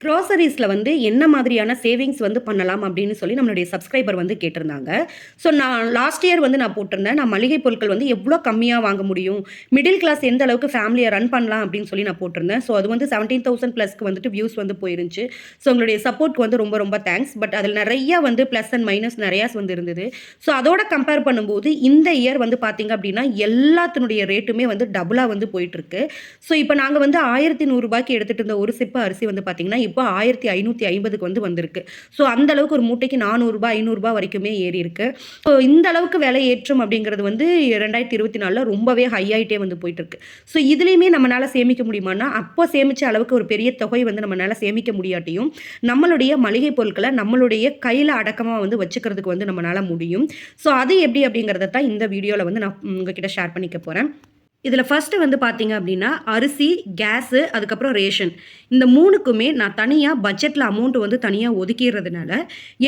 க்ராசரீஸில் வந்து என்ன மாதிரியான சேவிங்ஸ் வந்து பண்ணலாம் அப்படின்னு சொல்லி நம்மளுடைய சப்ஸ்கிரைபர் வந்து கேட்டிருந்தாங்க. ஸோ நான் லாஸ்ட் இயர் வந்து நான் போட்டிருந்தேன். நான் மளிகை பொருட்கள் வந்து எவ்வளோ கம்மியாக வாங்க முடியும்? மிடில் கிளாஸ் எந்த அளவுக்கு ஃபேமிலியை ரன் பண்ணலாம் அப்படின்னு சொல்லி நான் போட்டிருந்தேன். ஸோ அது வந்து 17,000 ப்ளஸ்க்கு வந்துட்டு வியூஸ் வந்து போயிருந்துச்சு. ஸோ உங்களுடைய சப்போர்ட்க்கு வந்து ரொம்ப ரொம்ப தேங்க்ஸ். பட் அதில் நிறையா வந்து ப்ளஸ் அண்ட் மைனஸ் நிறையாஸ் வந்து இருந்தது. ஸோ அதோட கம்பேர் பண்ணும்போது இந்த இயர் வந்து பார்த்தீங்க அப்படின்னா எல்லாத்தினுடைய ரேட்டுமே வந்து டபுளாக வந்து போயிட்டுருக்கு. ஸோ இப்போ நாங்கள் வந்து 1,100 எடுத்துகிட்டு இருந்த ஒரு சிப்ப அரிசி வந்து பார்த்தீங்கன்னா இப்போ 1550க்கு வந்து வந்திருக்கு. ஸோ அந்த அளவுக்கு ஒரு மூட்டைக்கு 400 500 வரைக்குமே ஏறி இருக்கு. ஸோ இந்த அளவுக்கு விலை ஏற்றம் அப்படிங்கிறது வந்து 2024ல ரொம்பவே ஹை ஆயிட்டே வந்து போயிட்டு இருக்கு. ஸோ இதுலயுமே நம்மளால சேமிக்க முடியுமான்னா, அப்போ சேமிச்ச அளவுக்கு ஒரு பெரிய தொகை வந்து நம்மளால சேமிக்க முடியாட்டியும், நம்மளுடைய மளிகை பொருட்களை நம்மளுடைய கையில அடக்கமா வந்து வச்சுக்கிறதுக்கு வந்து நம்மளால முடியும். ஸோ அது எப்படி அப்படிங்கிறத தான் இந்த வீடியோல வந்து நான் உங்ககிட்ட ஷேர் பண்ணிக்க போறேன். இதில் ஃபஸ்ட்டு வந்து பார்த்தீங்க அப்படின்னா, அரிசி, கேஸு, அதுக்கப்புறம் ரேஷன். இந்த 3க்குமே நான் தனியாக பட்ஜெட்டில் அமௌண்ட் வந்து தனியாக ஒதுக்கிடுறதுனால,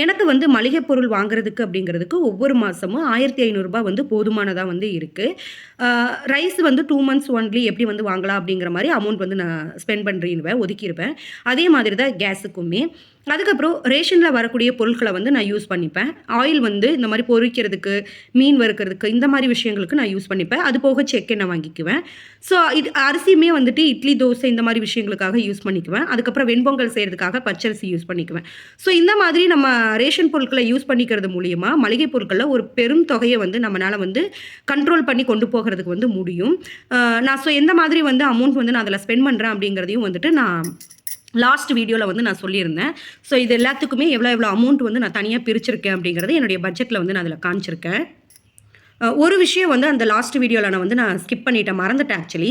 எனக்கு வந்து மளிகை பொருள் வாங்குறதுக்கு அப்படிங்கிறதுக்கு ஒவ்வொரு மாதமும் ரூ. 1,500 வந்து போதுமானதா வந்து இருக்கு. ரைஸ் வந்து 2 மந்த்ஸ் ஒன்லி எப்படி வந்து வாங்கலாம் அப்படிங்கிற மாரி அமௌண்ட் வந்து நான் ஸ்பெண்ட் பண்ணிருவேன், ஒதுக்கிருவேன். அதே மாதிரி தான் கேஸுக்குமே. அதுக்கப்புறம் ரேஷனில் வரக்கூடிய பொருட்களை வந்து நான் யூஸ் பண்ணிப்பேன். ஆயில் வந்து இந்த மாதிரி பொரிக்கிறதுக்கு, மீன் வறுக்கிறதுக்கு இந்த மாதிரி விஷயங்களுக்கு நான் யூஸ் பண்ணிப்பேன். அது போக செக்கெண்ணெய் வாங்கிக்குவேன். ஸோ இது அரிசியுமே வந்துட்டு இட்லி, தோசை இந்த மாதிரி விஷயங்களுக்காக யூஸ் பண்ணிக்குவேன். அதுக்கப்புறம் வெண்பொங்கல் செய்கிறதுக்காக பச்சரிசி யூஸ் பண்ணிக்குவேன். ஸோ இந்த மாதிரி நம்ம ரேஷன் பொருட்களை யூஸ் பண்ணிக்கிறது மூலியமா மளிகை பொருட்களில் ஒரு பெரும் தொகையை வந்து நம்மளால் வந்து கண்ட்ரோல் பண்ணி கொண்டு போகிறதுக்கு வந்து முடியும். நான் ஸோ எந்த மாதிரி வந்து அமௌண்ட் வந்து நான் அதில் ஸ்பெண்ட் பண்ணுறேன் அப்படிங்கிறதையும் வந்துட்டு நான் லாஸ்ட் வீடியோவில் வந்து நான் சொல்லியிருந்தேன். ஸோ இது எல்லாத்துக்குமே எவ்வளோ அமௌண்ட் வந்து நான் தனியாக பிரிச்சிருக்கேன் அப்படிங்கிறது என்னுடைய பட்ஜெட்டில் வந்து நான் அதில் காமிச்சிருக்கேன். ஒரு விஷயம் வந்து அந்த லாஸ்ட் வீடியோவில் நான் ஸ்கிப் பண்ணிட்டேன், மறந்துட்டேன் ஆக்சுவலி.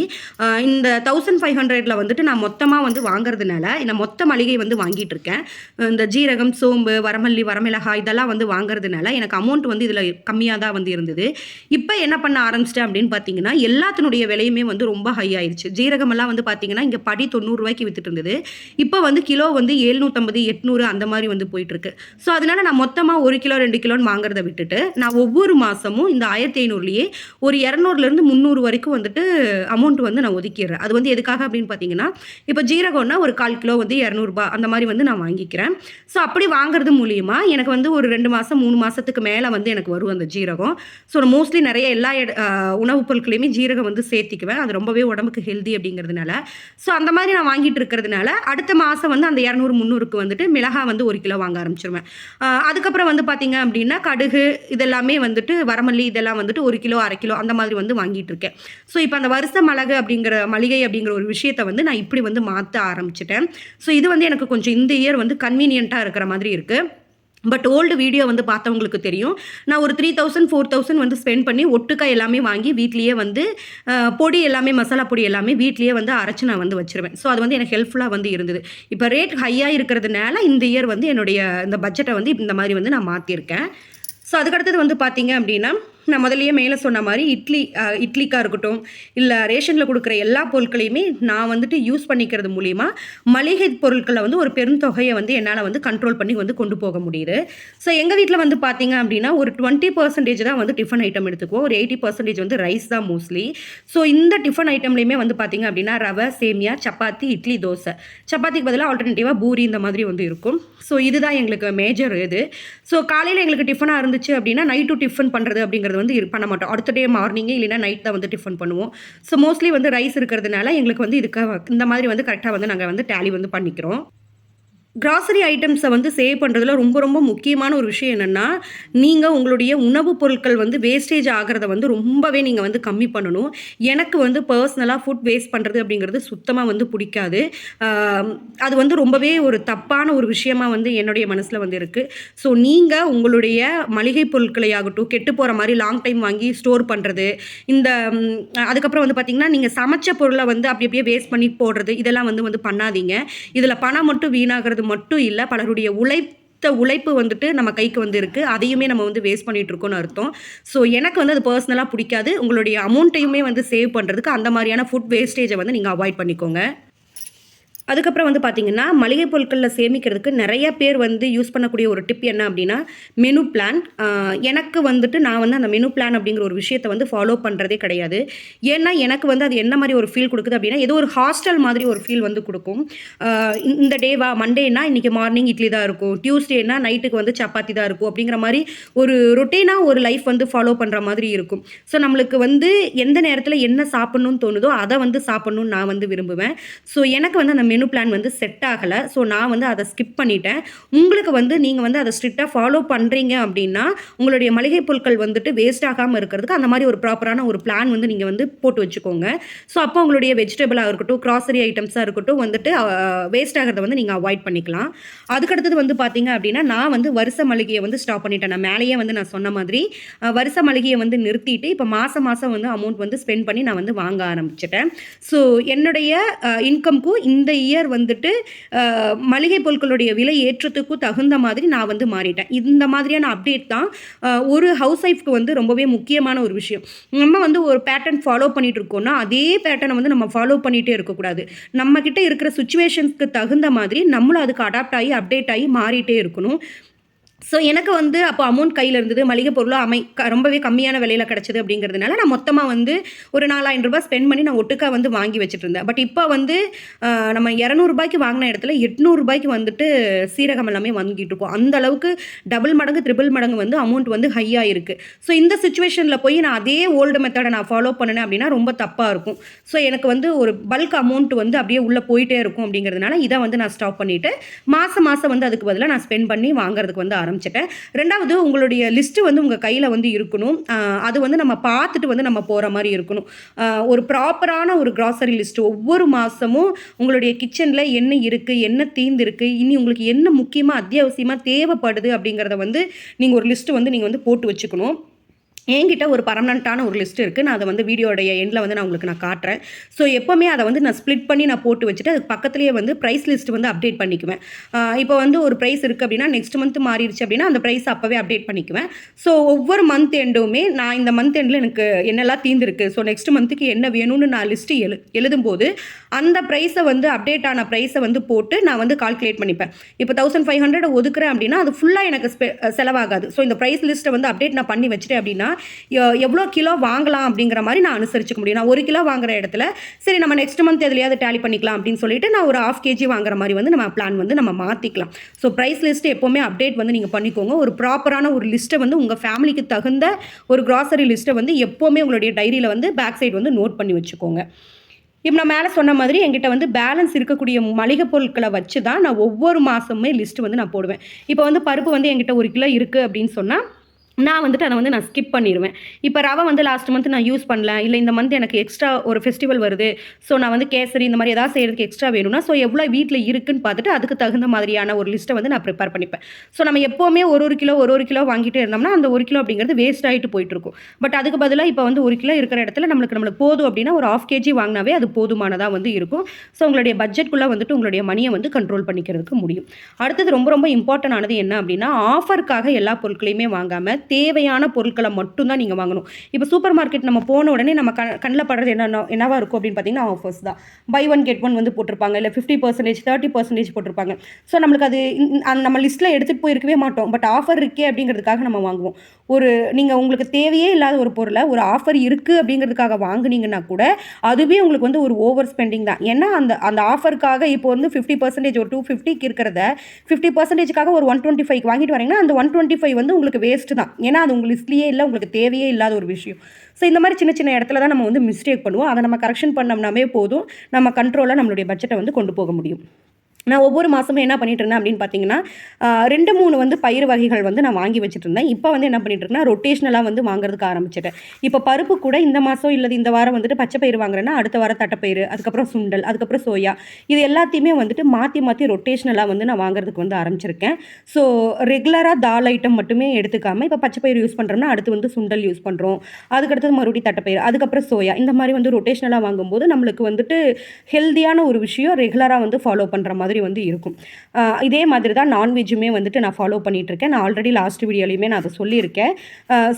இந்த 1500ல் வந்துட்டு நான் மொத்தமாக வந்து வாங்குறதுனால இந்த மொத்த மளிகை வந்து வாங்கிட்டு இருக்கேன். இந்த ஜீரகம், சோம்பு, வரமல்லி, வரமிளகாய் இதெல்லாம் வந்து வாங்குறதுனால எனக்கு அமௌண்ட் வந்து இதில் கம்மியாக தான் வந்து இருந்தது. இப்போ என்ன பண்ண ஆரம்பிச்சிட்டேன் அப்படின்னு பார்த்தீங்கன்னா, எல்லாத்தினுடைய விலையுமே வந்து ரொம்ப ஹை ஆயிடுச்சு. ஜீரகமெல்லாம் வந்து பார்த்தீங்கன்னா இங்கே படி 90 வித்துட்டு இருந்தது. இப்போ வந்து கிலோ வந்து 750 800 அந்த மாதிரி வந்து போயிட்டுருக்கு. ஸோ அதனால நான் மொத்தமாக 1 கிலோ 2 கிலோன்னு வாங்குறதை விட்டுட்டு நான் ஒவ்வொரு மாதமும் இந்த 1500லேயே ஒரு 200லேருந்து 300 வரைக்கும் வந்துட்டு அமௌண்ட் வந்து நான் ஒதுக்கிடுறேன். அது வந்து எதுக்காக அப்படின்னு பார்த்தீங்கன்னா, இப்போ ஜீரகம்னா ஒரு 1/4 கிலோ வந்து ரூ. 200 அந்த மாதிரி வந்து நான் வாங்கிக்கிறேன். ஸோ அப்படி வாங்குறது மூலியமா எனக்கு வந்து ஒரு 2 மாதம் 3 மாதத்துக்கு மேலே வந்து எனக்கு வரும் அந்த ஜீரகம். ஸோ நான் மோஸ்ட்லி நிறைய எல்லா உணவுப் பொருட்களையுமே ஜீரகம் வந்து சேர்த்திக்குவேன். அது ரொம்பவே உடம்புக்கு ஹெல்தி அப்படிங்கிறதுனால. ஸோ அந்த மாதிரி நான் வாங்கிட்டு இருக்கிறதுனால அடுத்த மாதம் வந்து அந்த 200 300க்கு வந்துட்டு மிளகாய் வந்து 1 கிலோ வாங்க ஆரம்பிச்சிருவேன். அதுக்கப்புறம் வந்து பார்த்தீங்க அப்படின்னா கடுகு இதெல்லாமே வந்துட்டு வரமல்லி இதெல்லாம் வந்துட்டு 1 கிலோ 1/2 கிலோ அந்த மாதிரி வந்து வாங்கிட்டு இருக்கேன். ஸோ இப்போ அந்த வருஷ மளிகை அப்படிங்கிற ஒரு விஷயத்தை வந்து நான் இப்படி வந்து மாற்ற ஆரம்பிச்சிட்டேன். ஸோ இது வந்து எனக்கு கொஞ்சம் இந்த இயர் வந்து கன்வீனியண்ட்டாக இருக்கிற மாதிரி இருக்குது. பட் ஓல்டு வீடியோ வந்து பார்த்தவங்களுக்கு தெரியும். நான் ஒரு 3000 4000 வந்து ஸ்பெண்ட் பண்ணி ஒட்டுக்கா எல்லாமே வாங்கி வீட்லேயே வந்து பொடி எல்லாமே மசாலா பொடி எல்லாமே வீட்லேயே வந்து அரைச்சி நான் வந்து வச்சுருவேன். ஸோ அது வந்து எனக்கு ஹெல்ப்ஃபுல்லாக வந்து இருந்தது. இப்போ ரேட் ஹையாக இருக்கிறதுனால இந்த இயர் வந்து என்னுடைய இந்த பட்ஜெட்டை வந்து இந்த மாதிரி வந்து நான் மாற்றிருக்கேன். ஸோ அதுக்கடுத்தது வந்து பார்த்தீங்க அப்படின்னா, நான் முதலையே மேலே சொன்ன மாதிரி இட்லிக்காக இருக்கட்டும், இல்லை ரேஷனில் கொடுக்குற எல்லா பொருட்களையுமே நான் வந்துட்டு யூஸ் பண்ணிக்கிறது மூலிமா மளிகை பொருட்களை வந்து ஒரு பெருந்தொகையை வந்து என்னால் வந்து கண்ட்ரோல் பண்ணி வந்து கொண்டு போக முடியுது. ஸோ எங்கள் வீட்டில் வந்து பார்த்தீங்க அப்படின்னா ஒரு 20% தான் வந்து டிஃபன் ஐட்டம் எடுத்துக்குவோம். ஒரு 80% வந்து ரைஸ் தான் மோஸ்ட்லி. ஸோ இந்த டிஃபன் ஐட்டம்லேயுமே வந்து பார்த்தீங்க அப்படின்னா ரவை, சேமியா, சப்பாத்தி, இட்லி, தோசை. சப்பாத்திக்கு பதிலாக ஆல்டர்னேட்டிவாக பூரி இந்த மாதிரி வந்து இருக்கும். ஸோ இதுதான் எங்களுக்கு மேஜர் இது. ஸோ காலையில் எங்களுக்கு டிஃபனாக இருந்துச்சு அப்படின்னா நைட்டு டிஃபன் பண்ணுறது அப்படிங்கிறது வந்து பண்ண மாட்டோம். அடுத்த டே மார்னிங்கே இல்லைனா நைட் தான் வந்து டிஃபன் பண்ணுவோம். ஸோ மோஸ்ட்லி வந்து ரைஸ் இருக்கிறதுனால எங்களுக்கு வந்து இந்த மாதிரி வந்து கரெக்டாக வந்து நாங்கள் வந்து டேலி வந்து பண்ணிக்கிறோம். கிராசரி ஐட்டம்ஸை வந்து சேவ் பண்ணுறதுல ரொம்ப ரொம்ப முக்கியமான ஒரு விஷயம் என்னென்னா, நீங்கள் உங்களுடைய உணவுப் பொருட்கள் வந்து வேஸ்டேஜ் ஆகிறத வந்து ரொம்பவே நீங்கள் வந்து கம்மி பண்ணணும். எனக்கு வந்து பர்சனலாக ஃபுட் வேஸ்ட் பண்ணுறது அப்படிங்கிறது சுத்தமாக வந்து பிடிக்காது. அது வந்து ரொம்பவே ஒரு தப்பான ஒரு விஷயமா வந்து என்னுடைய மனசில் வந்து இருக்குது. ஸோ நீங்கள் உங்களுடைய மளிகை பொருட்களை ஆகட்டும் கெட்டு போகிற மாதிரி லாங் டைம் வாங்கி ஸ்டோர் பண்ணுறது, இந்த அதுக்கப்புறம் வந்து பார்த்திங்கன்னா நீங்கள் சமைச்ச பொருளை வந்து அப்படி அப்படியே வேஸ்ட் பண்ணி போடுறது இதெல்லாம் வந்து பண்ணாதீங்க. இதில் பணம் மட்டும் வீணாகிறது மட்டும் இல்லை, பலருடைய உழைப்பு வந்துட்டு நம்ம கைக்கு வந்து இருக்குது. அதையுமே நம்ம வந்து வேஸ்ட் பண்ணிட்டு இருக்கோம்னு அர்த்தம். ஸோ எனக்கு வந்து அது பர்சனலாக பிடிக்காது. உங்களுடைய அமௌண்ட்டையுமே வந்து சேவ் பண்ணுறதுக்கு அந்த மாதிரியான ஃபுட் வேஸ்டேஜை வந்து நீங்கள் அவாய்ட் பண்ணிக்கோங்க. அதுக்கப்புறம் வந்து பார்த்தீங்கன்னா, மளிகை பொருட்கள்ல சேமிக்கிறதுக்கு நெறைய பேர் வந்து யூஸ் பண்ணக்கூடிய ஒரு டிப் என்ன அப்டின்னா, மெனு பிளான். எனக்கு வந்துட்டு நான் வந்து அந்த மெனு பிளான் அப்படிங்கிற ஒரு விஷயத்த வந்து ஃபாலோ பண்றதே கிடையாது. ஏன்னா, எனக்கு வந்து அது என்ன மாரி ஒரு ஃபீல் குடுக்குது அப்டின்னா, ஏதோ ஒரு ஹாஸ்டல் மாதிரி ஒரு ஃபீல் வந்து குடுக்கும். இந்த டேவா மண்டேனா இன்னைக்கு மார்னிங் இட்லி தான் இருக்கும். டியூஸ்டேனா நைட்டுக்கு வந்து சப்பாத்தி தான் இருக்கும். அப்படிங்கிற மாரி ஒரு ரொட்டீனா ஒரு லைஃப் வந்து ஃபாலோ பண்ற மாதிரி இருக்கும். ஸோ நம்மளுக்கு வந்து எந்த நேரத்தில என்ன சாப்பிடணும்னு தோணுதோ, அத வந்து சாப்பிடணும்னு நான் வந்து விரும்புவேன். ஸோ எனக்கு வந்து அந்த மெனு பிளான் வந்து செட் ஆகல. ஸோ நான் வந்து அத ஸ்கிப் பண்ணிட்டேன். உங்களுக்கு வந்து நீங்க வந்து அத ஸ்ட்ரிக்ட்டா ஃபாலோ பண்றீங்க அப்டின்னா, உங்களுடைய மளிகை பொருட்கள் வந்துட்டு வேஸ்ட் ஆகாம இருக்கிறதுக்கு அந்த மாரி ஒரு ப்ராப்பரான ஒரு பிளான் வந்து நீங்க வந்து போட்டு வச்சுக்கோங்க. ஸோ அப்போ உங்களுடைய வெஜிடபிளா இருக்கட்டும், கிராசரி ஐட்டம்ஸா இருக்கட்டும் வந்துட்டு வேஸ்ட் ஆகுறத வந்து நீங்க அவாய்ட் பண்ணிக்கலாம். அதுக்கடுத்தது வந்து பார்த்தீங்க அப்டின்னா, நான் வந்து வருச மளிகைய வந்து ஸ்டாப் பண்ணிட்டேன். நான் மேலேயே வந்து நான் சொன்ன மாதிரி, வருச மளிகைய வந்து நிறுத்திட்டு, இப்ப மாசம் மாசம் வந்து அமௌண்ட் வந்து ஸ்பெண்ட் பண்ணி நான் வந்து வாங்க ஆரம்பிச்சுட்டேன். ஸோ என்னுடைய இன்கம்க்கும் இந்த இயர் வந்துட்டு மளிகை பொருட்களுடைய விலை ஏற்றத்துக்கும் தகுந்த மாதிரி நான் வந்து மாறிட்டேன். இந்த மாதிரியான அப்டேட் தான் ஒரு ஹவுஸ் ஒய்ஃப்க்கு வந்து ரொம்பவே முக்கியமான ஒரு விஷயம். நம்ம வந்து ஒரு பேட்டர்ன் ஃபாலோ பண்ணிட்டு இருக்கோம்னா, அதே பேட்டர்ன வந்து நம்ம ஃபாலோ பண்ணிட்டே இருக்கக்கூடாது. நம்ம கிட்ட இருக்கிற சிச்சுவேஷன்ஸ்க்கு தகுந்த மாதிரி நம்மளும் அதுக்கு அடாப்ட் ஆகி, அப்டேட் ஆகி மாறிட்டே இருக்கணும். ஸோ எனக்கு வந்து அப்போ அமௌண்ட் கையில இருந்தது. மளிகை பொருளும் ரொம்பவே கம்மியான விலையில கிடைச்சது அப்படிங்கிறதுனால, நான் மொத்தமா வந்து ஒரு ரூ. 4000 ஸ்பெண்ட் பண்ணி நான் ஒட்டுக்கா வந்து வாங்கி வச்சுட்டுருந்தேன். பட் இப்ப வந்து நம்ம ரூ. 200 வாங்குன இடத்துல ரூ. 800 வந்துட்டு சீரகம் எல்லாமே வாங்கிட்டு இருக்கோம். அந்த அளவுக்கு டபுள் மடங்கு, ட்ரிபிள் மடங்கு வந்து அமௌண்ட் வந்து ஹையா இருக்கு. ஸோ இந்த சிச்சுவேஷன்ல போய் நான் அதே ஓல்டு மெத்தட நான் ஃபாலோ பண்ணுனேன் அப்படின்னா ரொம்ப தப்பா இருக்கும். ஸோ எனக்கு வந்து ஒரு பல்க் அமௌண்ட் வந்து அப்படியே உள்ள போயிட்டே இருக்கும் அப்படிங்கிறதுனால, இத வந்து நான் ஸ்டாப் பண்ணிட்டு, மாசம் மாசம் வந்து அதுக்கு பதிலா நான் ஸ்பெண்ட் பண்ணி வாங்குறதுக்கு வந்து ஆரம்பிச்சுட்டேன். 2வது உங்களுடைய லிஸ்ட் வந்து உங்க கையில வந்து இருக்கணும். அது வந்து நம்ம பார்த்துட்டு வந்து நம்ம போற மாரி இருக்கணும். ஒரு ப்ராப்பரான ஒரு கிராசரி லிஸ்ட் ஒவ்வொரு மாசமும் உங்களுடைய கிச்சன்ல என்ன இருக்கு, என்ன தீர்ந்திருக்கு, இனி உங்களுக்கு என்ன முக்கியமா, அத்தியாவசியமா தேவைப்படுது அப்படிங்கிறத வந்து நீங்க ஒரு லிஸ்ட் வந்து நீங்க வந்து போட்டு வச்சுக்கணும். என்கிட்ட ஒரு பர்மனன்ட்டான ஒரு லிஸ்ட் இருக்கு. நான் அத வந்து வீடியோடைய எண்ட்ல வந்து நான் உங்களுக்கு நான் காட்டுறேன். ஸோ எப்பவுமே அத வந்து நான் ஸ்ப்ளிட் பண்ணி நான் போட்டு வச்சுட்டு, அதுக்கு பக்கத்திலேயே வந்து பிரைஸ் லிஸ்ட் வந்து அப்டேட் பண்ணிக்குவேன். இப்போ வந்து ஒரு பிரைஸ் இருக்கு அப்டின்னா, நெக்ஸ்ட் மந்த் மாறிருச்சு அப்டின்னா, அந்த பிரைஸ் அப்பவே அப்டேட் பண்ணிக்குவேன். ஸோ ஒவ்வொரு மந்த் எண்டுமே நான் இந்த மந்த் எண்ட்ல எனக்கு என்னெல்லாம் தீர்ந்திருக்கு, ஸோ நெக்ஸ்ட் மந்த்துக்கு என்ன வேணும்னு நான் லிஸ்ட் எழுதும்போது, அந்த பிரைஸ வந்து அப்டேட் ஆன பிரைஸ வந்து போட்டு நான் வந்து கால்குலேட் பண்ணிப்பேன். இப்போ 1500 ஒதுக்குறேன் அப்டின்னா, அது ஃபுல்லா எனக்கு செலவாகாது. ஸோ இந்த பிரைஸ் லிஸ்ட்ட வந்து அப்டேட் நான் பண்ணி வச்சுட்டேன் அப்டின்னா, எவ்வளோ கிலோ வாங்கலாம் அப்படிங்கிற மாதிரி நான் அனுசரிச்சுக்க முடியும். நான் 1 கிலோ வாங்குற இடத்துல சரி நம்ம நெக்ஸ்ட் மந்த் எதுலையாவது டேலி பண்ணிக்கலாம் அப்படின்னு சொல்லிட்டு நான் ஒரு 1/2 கேஜி வாங்குற மாதிரி வந்து நம்ம பிளான் வந்து நம்ம மாற்றிக்கலாம். ஸோ ப்ரைஸ் லிஸ்ட் எப்போவுமே அப்டேட் வந்து நீங்கள் பண்ணிக்கோங்க. ஒரு ப்ராப்பரான ஒரு லிஸ்ட்டை வந்து உங்கள் ஃபேமிலிக்கு தகுந்த ஒரு கிராசரி லிஸ்ட்டை வந்து எப்போவுமே உங்களுடைய டைரியில் வந்து பேக் சைடு வந்து நோட் பண்ணி வச்சுக்கோங்க. இப்போ நான் மேலே சொன்ன மாதிரி என்கிட்ட வந்து பேலன்ஸ் இருக்கக்கூடிய மளிகை பொருட்களை வச்சு தான் நான் ஒவ்வொரு மாதமுமே லிஸ்ட் வந்து நான் போடுவேன். இப்போ வந்து பருப்பு வந்து என்கிட்ட 1 கிலோ இருக்குது அப்படின்னு சொன்னால் நான் வந்துட்டு அதை வந்து நான் ஸ்கிப் பண்ணிடுவேன். இப்போ ரவை வந்து லாஸ்ட் மந்த் நான் யூஸ் பண்ணல, இல்லை இந்த மந்த் எனக்கு எக்ஸ்ட்ரா ஒரு ஃபெஸ்டிவல் வருது, ஸோ நான் வந்து கேசரி இந்த மாதிரி ஏதாவது செய்கிறதுக்கு எக்ஸ்ட்ரா வேணும்னா, ஸோ எவ்வளோ வீட்டில் இருக்குன்னு பார்த்துட்டு அதுக்கு தகுந்த மாதிரியான ஒரு லிஸ்ட்டை வந்து நான் ப்ரிப்பேர் பண்ணிப்பேன். ஸோ நம்ம எப்போவுமே ஒரு கிலோ வாங்கிட்டே இருந்தோம்னா அந்த 1 கிலோ அப்படிங்கிறது வேஸ்ட் ஆகிட்டு போயிட்டுருக்கும். பட் அதுக்கு பதிலாக இப்போ வந்து 1 கிலோ இருக்கிற இடத்துல நம்மளுக்கு போதும் அப்படின்னா ஒரு 1/2 கேஜி வாங்கினாவே அது போதுமானதாக வந்து இருக்கும். ஸோ உங்களுடைய பட்ஜெட்குள்ளே வந்துட்டு உங்களுடைய மணியை வந்து கண்ட்ரோல் பண்ணிக்கிறதுக்கு முடியும். அடுத்தது ரொம்ப ரொம்ப இம்பார்ட்டன்ட் ஆனது என்ன அப்படின்னா, ஆஃபருக்காக எல்லா பொருட்களையுமே வாங்காமல் தேவையான பொருட்களை மட்டும் தான் நீங்கள் வாங்கணும். இப்போ சூப்பர் மார்க்கெட் நம்ம போன உடனே நம்ம கண்ணில் படுறது என்னவா இருக்கும் அப்படின்னு பார்த்தீங்கன்னா ஆஃபர்ஸ் தான். பை ஒன் கெட் ஒன் வந்து போட்டிருப்பாங்க, இல்லை 50% 30% போட்டிருப்பாங்க. ஸோ நம்மளுக்கு அது நம்ம லிஸ்ட்டில் எடுத்துகிட்டு போயிருக்கவே மாட்டோம். பட் ஆஃபர் இருக்கே அப்படிங்கிறதுக்காக நம்ம வாங்குவோம். நீங்கள் உங்களுக்கு தேவையே இல்லாத ஒரு பொருளை ஒரு ஆஃபர் இருக்குது அப்படிங்கிறதுக்காக வாங்குனீங்கன்னா கூட அதுவே உங்களுக்கு வந்து ஒரு ஓவர் ஸ்பெண்டிங் தான். ஏன்னா அந்த ஆஃபருக்காக இப்போ வந்து 50% ஒரு 250க்கு இருக்கிறத 50%க்காக ஒரு 125 வாங்கிட்டு வரீங்கன்னா அந்த 125 வந்து உங்களுக்கு வேஸ்ட் தான். ஏன்னா அது உங்கள் லிஸ்ட்லேயே இல்லை, உங்களுக்கு தேவையே இல்லாத ஒரு விஷயம். ஸோ இந்த மாதிரி சின்ன சின்ன இடத்துல தான் நம்ம வந்து மிஸ்டேக் பண்ணுவோம். அதை நம்ம கரெக்ஷன் பண்ணோம்னாவே போதும், நம்ம கண்ட்ரோலாக நம்மளுடைய பட்ஜெட்டை வந்து கொண்டு போக முடியும். நான் ஒவ்வொரு மாதமும் என்ன பண்ணிட்டு இருந்தேன் அப்படின்னு பார்த்தீங்கன்னா, 2, 3 வந்து பயிர் வகைகள் வந்து நான் வாங்கி வச்சுட்டு இருந்தேன். இப்போ வந்து என்ன பண்ணிட்டு இருக்கேன்னா, ரொட்டேஷனலாக வந்து வாங்குறதுக்கு ஆரம்பிச்சிட்டேன். இப்போ பருப்பு கூட இந்த மாதம் இல்லை இந்த வாரம் வந்துட்டு பச்சை பயிர் வாங்குறேன்னா, அடுத்த வாரம் தட்டைப்பயிறு, அதுக்கப்புறம் சுண்டல், அதுக்கப்புறம் சோயா, இது எல்லாத்தையுமே வந்துட்டு மாற்றி மாற்றி ரொட்டேஷனலாக வந்து நான் வாங்குறதுக்கு வந்து ஆரம்பிச்சிருக்கேன். ஸோ ரெகுலராக தால் ஐட்டம் மட்டுமே எடுத்துக்காமல் இப்போ பச்சை பயிர் யூஸ் பண்ணுறோம்னா அடுத்து வந்து சுண்டல் யூஸ் பண்ணுறோம், அதுக்கடுத்தது மறுபடியும் தட்டைப்பயிறு, அதுக்கப்புறம் சோயா, இந்த மாதிரி வந்து ரொட்டேஷனலாக வாங்கும்போது நம்மளுக்கு வந்துட்டு ஹெல்தியான ஒரு விஷயம் ரெகுலராக வந்து ஃபாலோ பண்ணுற மாதிரி வந்து இருக்கும். இதே மாதிரி தான் நான்வெஜ்ஜுமே வந்துட்டு நான் ஃபாலோ பண்ணிகிட்ருக்கேன். நான் ஆல்ரெடி லாஸ்ட் வீடியோலையுமே நான் அதை சொல்லியிருக்கேன்.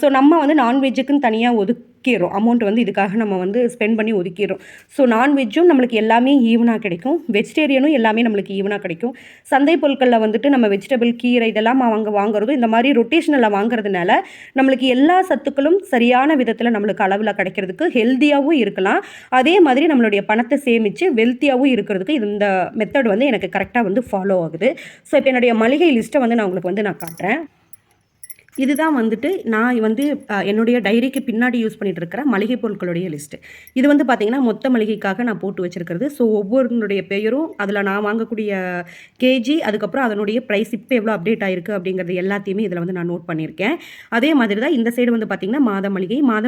ஸோ நம்ம வந்து நான்வெஜ்ஜுக்குன்னு தனியாக ஒதுக்கிடுறோம். அமௌண்ட் வந்து இதுக்காக நம்ம வந்து ஸ்பெண்ட் பண்ணி ஒதுக்கிடுறோம். ஸோ நான்வெஜ்ஜும் நம்மளுக்கு எல்லாமே ஈவனாக கிடைக்கும், வெஜிடேரியனும் எல்லாமே நம்மளுக்கு ஈவனாக கிடைக்கும். சந்தை பொருட்களில் வந்துட்டு நம்ம வெஜிடபிள், கீரை இதெல்லாம் வாங்குறதும் இந்த மாதிரி ரொட்டேஷனலில் வாங்குறதுனால நம்மளுக்கு எல்லா சத்துக்களும் சரியான விதத்தில் நம்மளுக்கு அளவில் கிடைக்கிறதுக்கு ஹெல்த்தியாகவும் இருக்கலாம். அதே மாதிரி நம்மளுடைய பணத்தை சேமித்து வெல்த்தியாகவும் இருக்கிறதுக்கு இந்த மெத்தட் வந்து எனக்கு கரெக்டாக வந்து ஃபாலோ ஆகுது. ஸோ இப்போ என்னுடைய மளிகை லிஸ்ட்டை வந்து நான் உங்களுக்கு வந்து நான் காட்டுறேன். இதுதான் வந்துட்டு நான் வந்து என்னுடைய டைரிக்கு பின்னாடி யூஸ் பண்ணிட்டு இருக்கிற மளிகை பொருட்களுடைய லிஸ்ட்டு. இது வந்து பார்த்தீங்கன்னா மொத்த மளிகைக்காக நான் போட்டு வச்சிருக்கிறது. ஸோ ஒவ்வொருனுடைய பெயரும் அதில் நான் வாங்கக்கூடிய கேஜி, அதுக்கப்புறம் அதனுடைய ப்ரைஸ் இப்போ எவ்வளோ அப்டேட் ஆயிருக்கு அப்படிங்கிறது எல்லாத்தையுமே இதில் வந்து நான் நோட் பண்ணியிருக்கேன். அதே மாதிரி தான் இந்த சைடு வந்து பார்த்தீங்கன்னா மாத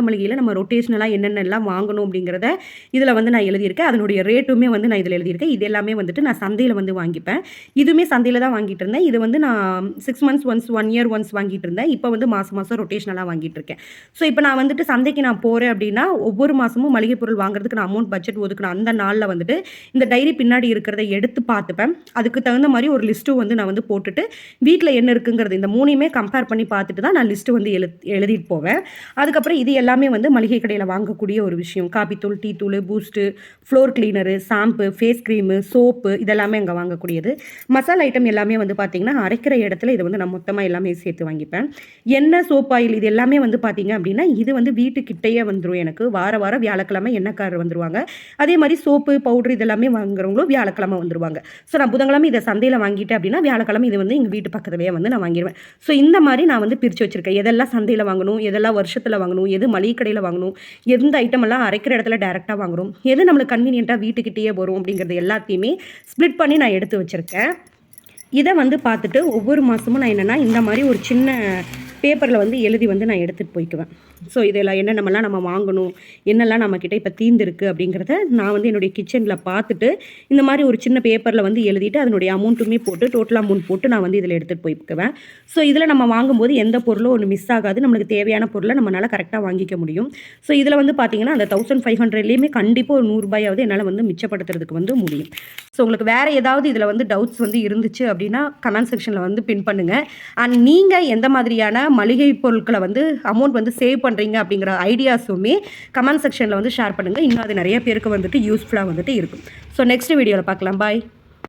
மளிகையில் நம்ம ரொட்டேஷனலாக என்னென்னலாம் வாங்கணும் அப்படிங்கிறத இதில் வந்து நான் எழுதியிருக்கேன். அதனுடைய ரேட்டுமே வந்து நான் இதில் எழுதியிருக்கேன். இது எல்லாமே வந்துட்டு நான் சந்தையில் வந்து வாங்கிப்பேன். இதுவுமே சந்தையில் தான் வாங்கிட்டு இருந்தேன். இது வந்து நான் 6 months ஒன்ஸ், 1 year ஒன்ஸ் வாங்கிட்டு இருந்தேன். இப்போ வந்து மாதம் ரொட்டேஷனலாக வாங்கிட்டு இருக்கேன். ஸோ இப்போ நான் வந்துட்டு சந்தைக்கு நான் போகிறேன் அப்படின்னா ஒவ்வொரு மாதமும் மளிகை பொருள் வாங்குறதுக்கு நான் அமௌண்ட் பட்ஜெட் ஒதுக்கணும். அந்த நாளில் வந்துட்டு இந்த டைரி பின்னாடி இருக்கிறத எடுத்து பார்த்துப்பேன். அதுக்கு தகுந்த மாதிரி ஒரு லிஸ்ட்டும் வந்து நான் வந்து போட்டுட்டு வீட்டில் என்ன இருக்குங்கிறது இந்த மூணையுமே கம்பேர் பண்ணி பார்த்துட்டு தான் நான் லிஸ்ட்டு வந்து எழுதிட்டு போவேன். அதுக்கப்புறம் இது எல்லாமே வந்து மளிகை கடையில் வாங்கக்கூடிய ஒரு விஷயம். காபித்தூள், டீ தூள், boost, floor cleaner, shampoo, face cream, soap இதெல்லாமே அங்கே வாங்கக்கூடியது. மசாலா ஐட்டம் எல்லாமே வந்து பார்த்திங்கன்னா அரைக்கிற இடத்துல இதை வந்து நான் மொத்தமாக எல்லாமே சேர்த்து வாங்கிப்பேன். எண்ணெய், சோப் ஆயில் இது எல்லாமே வந்து பார்த்தீங்க அப்படின்னா இது வந்து வீட்டுக்கிட்டேயே வந்துடும். எனக்கு வாரம் வியாழக்கிழமை எண்ணெய்க்காரர் வந்துடுவாங்க. அதே மாதிரி சோப்பு, பவுடர் இதெல்லாமே வாங்குறவங்களும் வியாழக்கிழமை வந்துடுவாங்க. ஸோ நான் புதன்கிழமை இதை சந்தையில் வாங்கிட்டேன் அப்படின்னா வியாழக்கிழமை இது வந்து எங்கள் வீட்டு பக்கத்துலேயே வந்து நான் வாங்கிடுவேன். ஸோ இந்த மாதிரி நான் வந்து பிரித்து வச்சுருக்கேன். எதெல்லாம் சந்தையில் வாங்கணும், எதெல்லாம் வருஷத்தில் வாங்கணும், எது மளிகை கடையில் வாங்கணும், எந்த ஐட்டம் எல்லாம் அரைக்கிற இடத்துல டேரெக்டாக வாங்குறோம், எது நம்மளுக்கு கன்வீனியண்ட்டாக வீட்டுக்கிட்டேயே வரும் அப்படிங்கிறது எல்லாத்தையுமே ஸ்ப்ளிட் பண்ணி நான் எடுத்து வச்சுருக்கேன். இதை வந்து பார்த்துட்டு ஒவ்வொரு மாதமும் நான் என்னென்னா இந்த மாதிரி ஒரு சின்ன பேப்பரில் வந்து எழுதி வந்து நான் எடுத்துகிட்டு போய்க்குவேன். ஸோ இதெல்லாம் என்னென்னலாம் நம்ம வாங்கணும், என்னெல்லாம் நம்மக்கிட்ட இப்போ தீர்ந்துருக்கு அப்படிங்கிறத நான் வந்து என்னுடைய கிச்சனில் பார்த்துட்டு இந்த மாதிரி ஒரு சின்ன பேப்பரில் வந்து எழுதிட்டு அதனுடைய அமௌண்ட்டுமே போட்டு டோட்டல் அமௌண்ட் போட்டு நான் வந்து இதில் எடுத்துகிட்டு போய்க்குவேன். ஸோ இதில் நம்ம வாங்கும்போது எந்த பொருளும் ஒன்று மிஸ் ஆகாது. நம்மளுக்கு தேவையான பொருளை நம்மளால் கரெக்டாக வாங்கிக்க முடியும். ஸோ இதில் வந்து பார்த்திங்கன்னா அந்த 1500லேயுமே கண்டிப்பாக ஒரு 100 ரூபாயாவது என்னால் வந்து மிச்சப்படுத்துறதுக்கு வந்து முடியும். ஸோ உங்களுக்கு வேறு ஏதாவது இதில் வந்து டவுட்ஸ் வந்து இருந்துச்சு அப்படின்னா கமெண்ட் செக்ஷனில் வந்து பின் பண்ணுங்கள். அண்ட் நீங்கள் எந்த மாதிரியான மளிகை பொருட்களை வந்து அமௌண்ட் வந்து சேவ் பண்ணுறீங்க அப்படிங்கிற ஐடியாஸுமே கமெண்ட் செக்ஷனில் வந்து ஷேர் பண்ணுங்கள். இன்னும் அது நிறைய பேருக்கு வந்துட்டு யூஸ்ஃபுல்லாக வந்துட்டு இருக்கும். ஸோ நெக்ஸ்ட் வீடியோவில் பார்க்கலாம். பாய்.